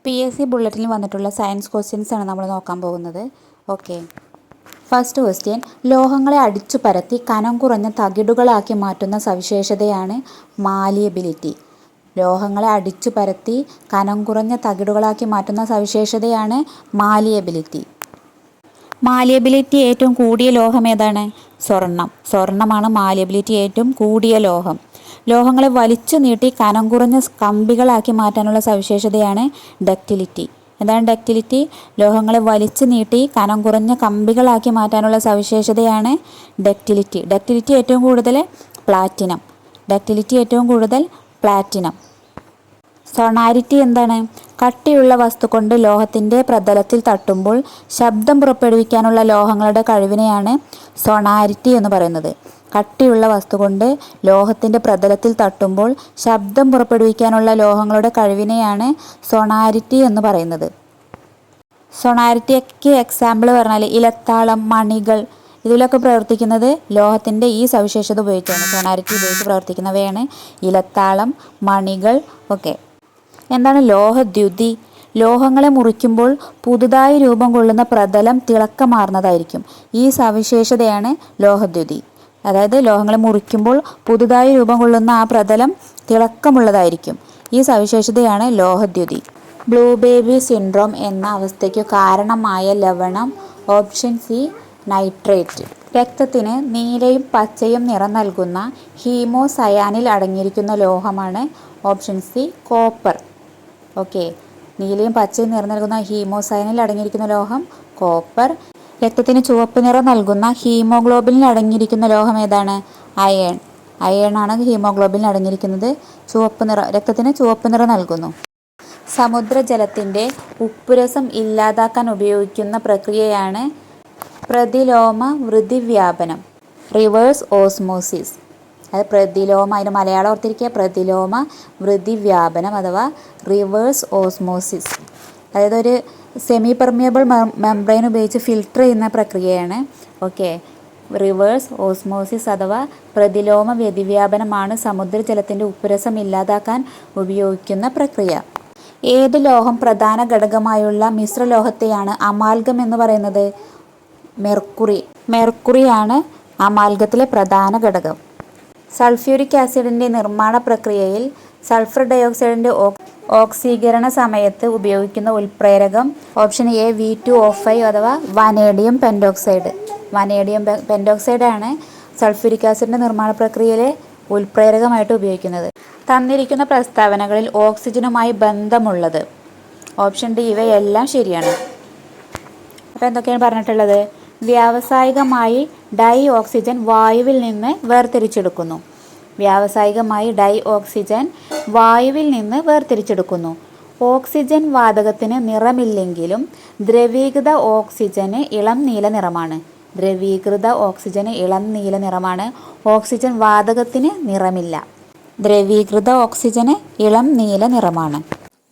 PSC ബുള്ളറ്റിനിൽ വന്നിട്ടുള്ള science questions ആണ് നമ്മൾ നോക്കാൻ പോകുന്നത്. ഓക്കെ, ഫസ്റ്റ് ക്വസ്റ്റ്യൻ, ലോഹങ്ങളെ അടിച്ചു പരത്തി കനം കുറഞ്ഞ തകിടുകളാക്കി മാറ്റുന്ന സവിശേഷതയാണ് മാലിയബിലിറ്റി. ലോഹങ്ങളെ അടിച്ചു പരത്തി കനം കുറഞ്ഞ തകിടുകളാക്കി മാറ്റുന്ന സവിശേഷതയാണ് മാലിയബിലിറ്റി. മാലിയബിലിറ്റി ഏറ്റവും കൂടിയ ലോഹം ഏതാണ്? സ്വർണ്ണമാണ് മാലിയബിലിറ്റി ഏറ്റവും കൂടിയ ലോഹം. ലോഹങ്ങളെ വലിച്ചു നീട്ടി കനം കുറഞ്ഞ കമ്പികളാക്കി മാറ്റാനുള്ള സവിശേഷതയാണ് ഡക്റ്റിലിറ്റി. എന്താണ് ഡക്റ്റിലിറ്റി? ലോഹങ്ങളെ വലിച്ചു നീട്ടി കനം കുറഞ്ഞ കമ്പികളാക്കി മാറ്റാനുള്ള സവിശേഷതയാണ് ഡക്റ്റിലിറ്റി. ഡക്റ്റിലിറ്റി ഏറ്റവും കൂടുതൽ പ്ലാറ്റിനം. സൊണാരിറ്റി എന്താണ്? കട്ടിയുള്ള വസ്തു കൊണ്ട് ലോഹത്തിൻ്റെ പ്രതലത്തിൽ തട്ടുമ്പോൾ ശബ്ദം പുറപ്പെടുവിക്കാനുള്ള ലോഹങ്ങളുടെ കഴിവിനെയാണ് സൊണാരിറ്റി എന്ന് പറയുന്നത്. കട്ടിയുള്ള വസ്തു കൊണ്ട് ലോഹത്തിൻ്റെ പ്രതലത്തിൽ തട്ടുമ്പോൾ ശബ്ദം പുറപ്പെടുവിക്കാനുള്ള ലോഹങ്ങളുടെ കഴിവിനെയാണ് സൊണാരിറ്റി എന്ന് പറയുന്നത്. സൊണാരിറ്റിക്ക് എക്സാമ്പിൾ പറഞ്ഞാൽ ഇലത്താളം, മണികൾ, ഇതിലൊക്കെ പ്രവർത്തിക്കുന്നത് ലോഹത്തിൻ്റെ ഈ സവിശേഷത ഉപയോഗിച്ചാണ്. സൊണാരിറ്റി ഉപയോഗിച്ച് പ്രവർത്തിക്കുന്നവയാണ് ഇലത്താളം, മണികൾ ഒക്കെ. എന്താണ് ലോഹദ്യുതി? ലോഹങ്ങളെ മുറിക്കുമ്പോൾ പുതുതായി രൂപം കൊള്ളുന്ന പ്രതലം തിളക്കമാർന്നതായിരിക്കും. ഈ സവിശേഷതയാണ് ലോഹദ്യുതി. അതായത് ലോഹങ്ങളെ മുറിക്കുമ്പോൾ പുതുതായി രൂപം കൊള്ളുന്ന ആ പ്രതലം തിളക്കമുള്ളതായിരിക്കും. ഈ സവിശേഷതയാണ് ലോഹദ്യുതി. ബ്ലൂ ബേബി സിൻഡ്രോം എന്ന അവസ്ഥയ്ക്കു കാരണമായ ലവണം? Option C, nitrate. രക്തത്തിന് നീലയും പച്ചയും നിറം നൽകുന്ന ഹീമോസയാനിൽ അടങ്ങിയിരിക്കുന്ന ലോഹമാണ് ഓപ്ഷൻ സി, കോപ്പർ. ഓക്കെ, നീലയും പച്ചയും നിറം നൽകുന്ന ഹീമോസയാനിൽ അടങ്ങിയിരിക്കുന്ന ലോഹം കോപ്പർ. രക്തത്തിന് ചുവപ്പ് നിറം നൽകുന്ന ഹീമോഗ്ലോബിനിൽ അടങ്ങിയിരിക്കുന്ന ലോഹം ഏതാണ്? അയേൺ ആണ് ഹീമോഗ്ലോബിനിൽ അടങ്ങിയിരിക്കുന്നത്. രക്തത്തിന് ചുവപ്പ് നിറം നൽകുന്നു. സമുദ്രജലത്തിൻ്റെ ഉപ്പുരസം ഇല്ലാതാക്കാൻ ഉപയോഗിക്കുന്ന പ്രക്രിയയാണ് പ്രതിലോമ വൃതിവ്യാപനം, റിവേഴ്സ് ഓസ്മോസിസ്. അത് അതിൻ്റെ മലയാളം ഓർത്തിരിക്കുക, പ്രതിലോമ വൃതിവ്യാപനം അഥവാ റിവേഴ്സ് ഓസ്മോസിസ്. അതായത് ഒരു സെമി പെർമിയബിൾ മെംബ്രെയിൻ ഉപയോഗിച്ച് ഫിൽട്ടർ ചെയ്യുന്ന പ്രക്രിയയാണ്. ഓക്കെ, റിവേഴ്സ് ഓസ്മോസിസ് അഥവാ പ്രതിലോമ വ്യതിവ്യാപനമാണ് സമുദ്രജലത്തിൻ്റെ ഉപ്പുരസം ഇല്ലാതാക്കാൻ ഉപയോഗിക്കുന്ന പ്രക്രിയ. ഏത് ലോഹം പ്രധാന ഘടകമായുള്ള മിശ്രലോഹത്തെയാണ് അമാൽഗം എന്ന് പറയുന്നത്? മെർക്കുറിയാണ് അമാൽഗത്തിലെ പ്രധാന ഘടകം. സൾഫ്യൂരിക് ആസിഡിൻ്റെ നിർമ്മാണ പ്രക്രിയയിൽ സൾഫർ ഡയോക്സൈഡിൻ്റെ ഓക്സീകരണ സമയത്ത് ഉപയോഗിക്കുന്ന ഉൽപ്രേരകം? ഓപ്ഷൻ എ, V2O5 അഥവാ വനേഡിയം പെൻറ്റോക്സൈഡ്. വനേഡിയം പെൻറ്റോക്സൈഡാണ് സൾഫ്യൂരിക് ആസിഡിൻ്റെ നിർമ്മാണ പ്രക്രിയയിലെ ഉൽപ്രേരകമായിട്ട് ഉപയോഗിക്കുന്നത്. തന്നിരിക്കുന്ന പ്രസ്താവനകളിൽ ഓക്സിജനുമായി ബന്ധമുള്ളത്? ഓപ്ഷൻ ഡി, ഇവയെല്ലാം ശരിയാണ്. അപ്പോൾ എന്തൊക്കെയാണ് പറഞ്ഞിട്ടുള്ളത്? വ്യാവസായികമായി ഡൈ ഓക്സിജൻ വായുവിൽ നിന്ന് വേർതിരിച്ചെടുക്കുന്നു. ഓക്സിജൻ വാതകത്തിന് നിറമില്ലെങ്കിലും ദ്രവീകൃത ഓക്സിജന് ഇളം നീല നിറമാണ്. ഓക്സിജൻ വാതകത്തിന് നിറമില്ല. ദ്രവീകൃത ഓക്സിജന് ഇളം നീല നിറമാണ്.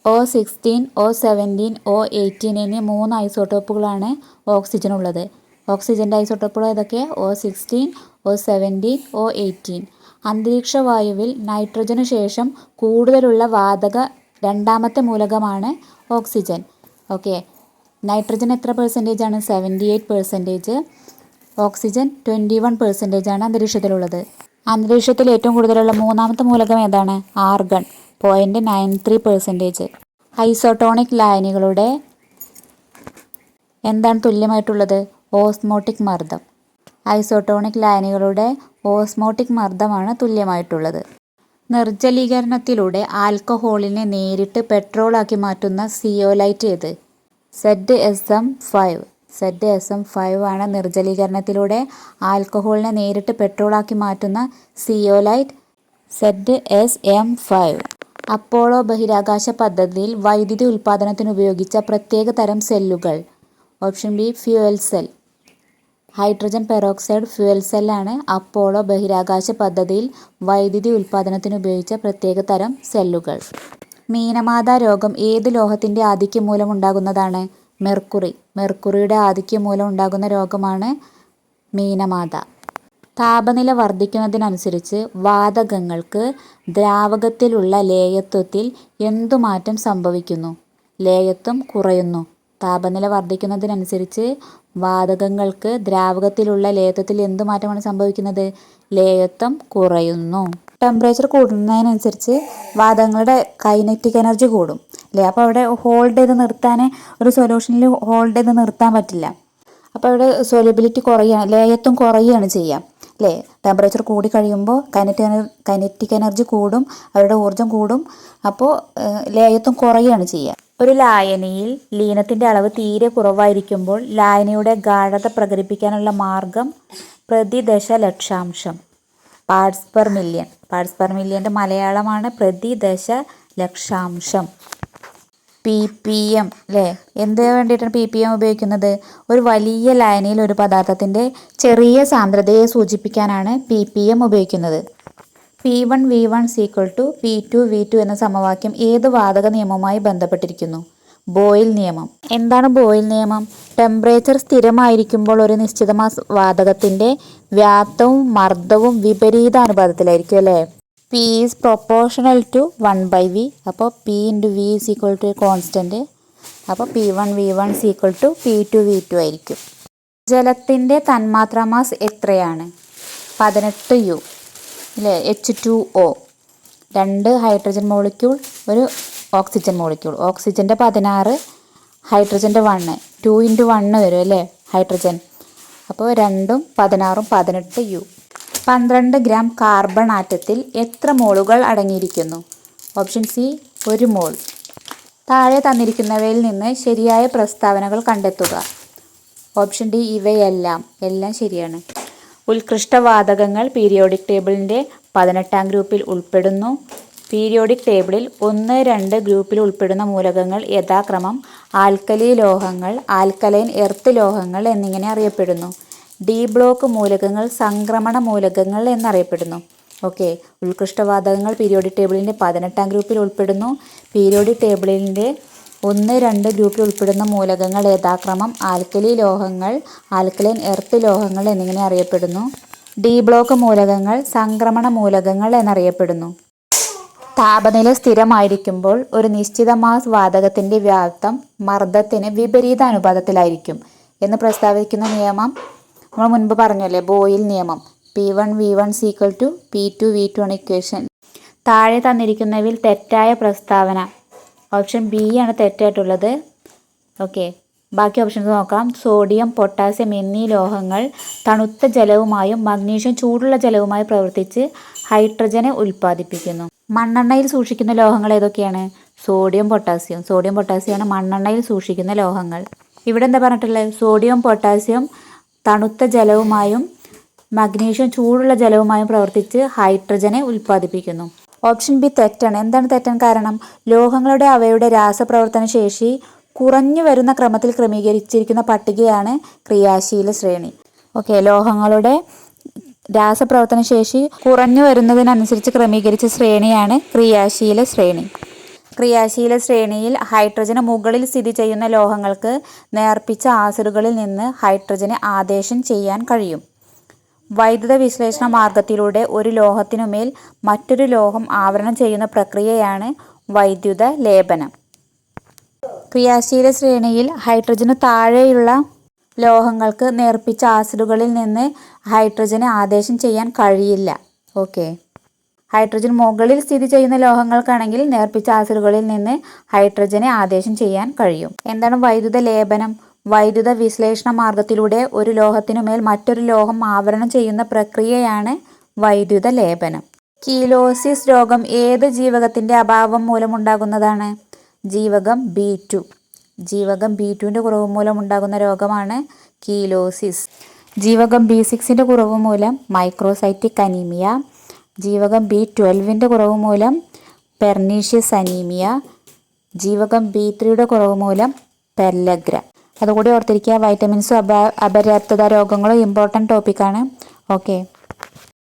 O16, O17, O18 എന്നീ 3 ഐസോട്ടോപ്പുകളാണ് ഓക്സിജനുള്ളത്. ഓക്സിജൻ്റെ ഐസോട്ടോപ്പുകൾ ഏതൊക്കെ? O16, O17, O18. അന്തരീക്ഷ വായുവിൽ നൈട്രജനു ശേഷം കൂടുതലുള്ള വാതക രണ്ടാമത്തെ മൂലകമാണ് ഓക്സിജൻ. ഓക്കെ, നൈട്രജൻ എത്ര പെർസെൻറ്റേജ് ആണ്? 78%. ഓക്സിജൻ 21% ആണ് അന്തരീക്ഷത്തിലുള്ളത്. അന്തരീക്ഷത്തിൽ ഏറ്റവും കൂടുതലുള്ള മൂന്നാമത്തെ മൂലകം ഏതാണ്? ആർഗൺ, 0.93%. ഐസോട്ടോണിക് ലായനികളുടെ എന്താണ് തുല്യമായിട്ടുള്ളത്? ഓസ്മോട്ടിക് മർദ്ദം. ഐസോട്ടോണിക് ലായനികളുടെ ഓസ്മോട്ടിക് മർദ്ദമാണ് തുല്യമായിട്ടുള്ളത്. നിർജ്ജലീകരണത്തിലൂടെ ആൽക്കഹോളിനെ നേരിട്ട് പെട്രോളാക്കി മാറ്റുന്ന സിയോലൈറ്റ് ഏത്? ZSM5 ആണ് നിർജ്ജലീകരണത്തിലൂടെ ആൽക്കഹോളിനെ നേരിട്ട് പെട്രോളാക്കി മാറ്റുന്ന സിയോലൈറ്റ്, ZSM5. അപ്പോളോ ബഹിരാകാശ പദ്ധതിയിൽ വൈദ്യുതി ഉൽപ്പാദനത്തിന് ഉപയോഗിച്ച പ്രത്യേക തരം സെല്ലുകൾ? Option b, fuel cell. Hydrogen peroxide fuel സെല്ലാണ് അപ്പോളോ ബഹിരാകാശ പദ്ധതിയിൽ വൈദ്യുതി ഉൽപ്പാദനത്തിന് ഉപയോഗിച്ച പ്രത്യേക തരം സെല്ലുകൾ. മീനമാത രോഗം ഏത് ലോഹത്തിൻ്റെ ആധിക്യം മൂലം ഉണ്ടാകുന്നതാണ്? മെർക്കുറിയുടെ ആധിക്യം മൂലം ഉണ്ടാകുന്ന രോഗമാണ് മീനമാത. താപനില വർദ്ധിക്കുന്നതിനനുസരിച്ച് വാതകങ്ങൾക്ക് ദ്രാവകത്തിലുള്ള ലേയത്വത്തിൽ എന്തു മാറ്റം സംഭവിക്കുന്നു? ലേയത്വം കുറയുന്നു. താപനില വർദ്ധിക്കുന്നതിനനുസരിച്ച് വാതകങ്ങൾക്ക് ദ്രാവകത്തിലുള്ള ലേയത്വത്തിൽ എന്ത് മാറ്റമാണ് സംഭവിക്കുന്നത്? ലേയത്വം കുറയുന്നു. ടെമ്പറേച്ചർ കൂടുന്നതിനനുസരിച്ച് വാതകങ്ങളുടെ കൈനറ്റിക് എനർജി കൂടും അല്ലേ? അപ്പോൾ അവിടെ ഹോൾഡ് ചെയ്ത് നിർത്താൻ, ഒരു സൊല്യൂഷനിൽ ഹോൾഡ് ചെയ്ത് നിർത്താൻ പറ്റില്ല. അപ്പോൾ അവിടെ സൊല്യൂബിലിറ്റി കുറയുകയാണ്, ലേയത്വം കുറയുകയാണ് ചെയ്യുക അല്ലേ? ടെമ്പറേച്ചർ കൂടി കഴിയുമ്പോൾ കൈനറ്റിക് എനർജി കൂടും, അവരുടെ ഊർജ്ജം കൂടും. അപ്പോൾ ലേയത്വം കുറയുകയാണ് ചെയ്യുക. ഒരു ലായനിയിൽ ലീനത്തിൻ്റെ അളവ് തീരെ കുറവായിരിക്കുമ്പോൾ ലായനിയുടെ ഗാഢത പ്രകടിപ്പിക്കാനുള്ള മാർഗം പ്രതിദശലക്ഷാംശം, parts per million. Parts per മില്യൻ്റെ മലയാളമാണ് പ്രതിദശലക്ഷാംശം. PPM അല്ലേ? എന്തിനു വേണ്ടിയിട്ടാണ് PPM ഉപയോഗിക്കുന്നത്? ഒരു വലിയ ലായനിയിൽ ഒരു പദാർത്ഥത്തിൻ്റെ ചെറിയ സാന്ദ്രതയെ സൂചിപ്പിക്കാനാണ് PPM ഉപയോഗിക്കുന്നത്. P1 V1 = P2 V2 എന്ന സമവാക്യം ഏത് വാതക നിയമവുമായി ബന്ധപ്പെട്ടിരിക്കുന്നു? ബോയിൽ നിയമം. എന്താണ് ബോയിൽ നിയമം? ടെമ്പറേച്ചർ സ്ഥിരമായിരിക്കുമ്പോൾ ഒരു നിശ്ചിത മാസ് വാതകത്തിൻ്റെ വ്യാപ്തവും മർദ്ദവും വിപരീത അനുപാതത്തിലായിരിക്കും അല്ലേ? P is proportional to 1/V. അപ്പോൾ P × V = കോൺസ്റ്റൻറ്റ്. അപ്പോൾ P1 V1 = P2 V2 ആയിരിക്കും. ജലത്തിൻ്റെ തന്മാത്രാ മാസ് എത്രയാണ്? 18U അല്ലേ? H2O, 2 ഹൈഡ്രജൻ മോളിക്യൂൾ, ഒരു ഓക്സിജൻ മോളിക്യൂൾ. ഓക്സിജൻ്റെ 16, ഹൈഡ്രജൻ്റെ 1, 2 × 1 വരും അല്ലേ ഹൈഡ്രജൻ. അപ്പോൾ 2ഉം 16ഉം 18U. 12 ഗ്രാം കാർബൺ ആറ്റത്തിൽ എത്ര മോളുകൾ അടങ്ങിയിരിക്കുന്നു? ഓപ്ഷൻ സി 1 മോൾ. താഴെ തന്നിരിക്കുന്നവയിൽ നിന്ന് ശരിയായ പ്രസ്താവനകൾ കണ്ടെത്തുക. ഓപ്ഷൻ ഡി ഇവയെല്ലാം. എല്ലാം ശരിയാണ്. ഉത്കൃഷ്ടവാതകങ്ങൾ പീരിയോഡിക് ടേബിളിൻ്റെ 18ാം ഗ്രൂപ്പിൽ ഉൾപ്പെടുന്നു. പീരിയോഡിക് ടേബിളിൽ 1, 2 ഗ്രൂപ്പിൽ ഉൾപ്പെടുന്ന മൂലകങ്ങൾ യഥാക്രമം ആൽക്കലി ലോഹങ്ങൾ, ആൽക്കലൈൻ എർത്ത് ലോഹങ്ങൾ എന്നിങ്ങനെ അറിയപ്പെടുന്നു. ഡി ബ്ലോക്ക് മൂലകങ്ങൾ സംക്രമണ മൂലകങ്ങൾ എന്നറിയപ്പെടുന്നു. ഓക്കെ, ഉത്കൃഷ്ടവാതകങ്ങൾ പീരിയോഡിക് ടേബിളിൻ്റെ 18ാം ഗ്രൂപ്പിൽ ഉൾപ്പെടുന്നു. പീരിയോഡിക് ടേബിളിൻ്റെ 1, 2 ഗ്രൂപ്പിൽ ഉൾപ്പെടുന്ന മൂലകങ്ങൾ യഥാക്രമം ആൽക്കലി ലോഹങ്ങൾ, ആൽക്കലൈൻ എർത്ത് ലോഹങ്ങൾ എന്നിങ്ങനെ അറിയപ്പെടുന്നു. ഡി ബ്ലോക്ക് മൂലകങ്ങൾ സംക്രമണ മൂലകങ്ങൾ എന്നറിയപ്പെടുന്നു. താപനില സ്ഥിരമായിരിക്കുമ്പോൾ ഒരു നിശ്ചിത മാസ് വാതകത്തിൻ്റെ വ്യാപ്തം മർദ്ദത്തിന് വിപരീത അനുപാതത്തിലായിരിക്കും എന്ന് പ്രസ്താവിക്കുന്ന നിയമം നമ്മൾ മുൻപ് പറഞ്ഞല്ലേ, ബോയിൽ നിയമം. P1 V1 = P2 V2 ആണ് ഇക്വേഷൻ. താഴെ തന്നിരിക്കുന്നവയിൽ തെറ്റായ പ്രസ്താവന. ഓപ്ഷൻ ബി ആണ് തെറ്റായിട്ടുള്ളത്. ഓക്കെ, ബാക്കി ഓപ്ഷൻസ് നോക്കാം. സോഡിയം, പൊട്ടാസ്യം എന്നീ ലോഹങ്ങൾ തണുത്ത ജലവുമായും മഗ്നീഷ്യം ചൂടുള്ള ജലവുമായി പ്രവർത്തിച്ച് ഹൈഡ്രജനെ ഉൽപ്പാദിപ്പിക്കുന്നു. മണ്ണെണ്ണയിൽ സൂക്ഷിക്കുന്ന ലോഹങ്ങൾ ഏതൊക്കെയാണ്? സോഡിയം പൊട്ടാസ്യമാണ് മണ്ണെണ്ണയിൽ സൂക്ഷിക്കുന്ന ലോഹങ്ങൾ. ഇവിടെ എന്താ പറഞ്ഞിട്ടുള്ളത്? സോഡിയം പൊട്ടാസ്യം തണുത്ത ജലവുമായും മഗ്നീഷ്യം ചൂടുള്ള ജലവുമായും പ്രവർത്തിച്ച് ഹൈഡ്രജനെ ഉൽപ്പാദിപ്പിക്കുന്നു. ഓപ്ഷൻ ബി തെറ്റാണ്. എന്താണ് തെറ്റാൻ കാരണം? ലോഹങ്ങളുടെ അവയുടെ രാസപ്രവർത്തന ശേഷി കുറഞ്ഞു വരുന്ന ക്രമത്തിൽ ക്രമീകരിച്ചിരിക്കുന്ന പട്ടികയാണ് ക്രിയാശീല ശ്രേണി. ഓക്കെ, ലോഹങ്ങളുടെ രാസപ്രവർത്തന ശേഷി കുറഞ്ഞു വരുന്നതിനനുസരിച്ച് ക്രമീകരിച്ച ശ്രേണിയാണ് ക്രിയാശീല ശ്രേണി. ക്രിയാശീല ശ്രേണിയിൽ ഹൈഡ്രജന് മുകളിൽ സ്ഥിതി ചെയ്യുന്ന ലോഹങ്ങൾക്ക് നേർപ്പിച്ച ആസിഡുകളിൽ നിന്ന് ഹൈഡ്രജനെ ആദേശം ചെയ്യാൻ കഴിയും. വൈദ്യുത വിശ്ലേഷണ മാർഗത്തിലൂടെ ഒരു ലോഹത്തിനുമേൽ മറ്റൊരു ലോഹം ആവരണം ചെയ്യുന്ന പ്രക്രിയയാണ് വൈദ്യുത ലേപനം. ക്രിയാശീല ശ്രേണിയിൽ ഹൈഡ്രജന് താഴെയുള്ള ലോഹങ്ങൾക്ക് നേർപ്പിച്ച ആസിഡുകളിൽ നിന്ന് ഹൈഡ്രജനെ ആദേശം ചെയ്യാൻ കഴിയില്ല. ഓക്കെ, ഹൈഡ്രജൻ മുകളിൽ സ്ഥിതി ചെയ്യുന്ന ലോഹങ്ങൾക്കാണെങ്കിൽ നേർപ്പിച്ച ആസിഡുകളിൽ നിന്ന് ഹൈഡ്രജനെ ആദേശം ചെയ്യാൻ കഴിയും. എന്താണ് വൈദ്യുത ലേപനം? വൈദ്യുത വിശ്ലേഷണ മാർഗത്തിലൂടെ ഒരു ലോഹത്തിനുമേൽ മറ്റൊരു ലോഹം ആവരണം ചെയ്യുന്ന പ്രക്രിയയാണ് വൈദ്യുത ലേപനം. കീലോസിസ് രോഗം ഏത് ജീവകത്തിൻ്റെ അഭാവം മൂലമുണ്ടാകുന്നതാണ്? ജീവകം B2. ജീവകം B2ൻ്റെ കുറവ് മൂലം ഉണ്ടാകുന്ന രോഗമാണ് കീലോസിസ്. ജീവകം B6ൻ്റെ കുറവ് മൂലം മൈക്രോസൈറ്റിക് അനീമിയ. ജീവകം B12ൻ്റെ കുറവ് മൂലം പെർനീഷ്യസ് അനീമിയ. ജീവകം B3യുടെ കുറവ് മൂലം പെർലഗ്ര. അതുകൂടി ഓർത്തിരിക്കുക. വൈറ്റമിൻസും അപര്യാപ്തത രോഗങ്ങളും ഇമ്പോർട്ടൻ്റ് ടോപ്പിക്കാണ്. ഓക്കെ.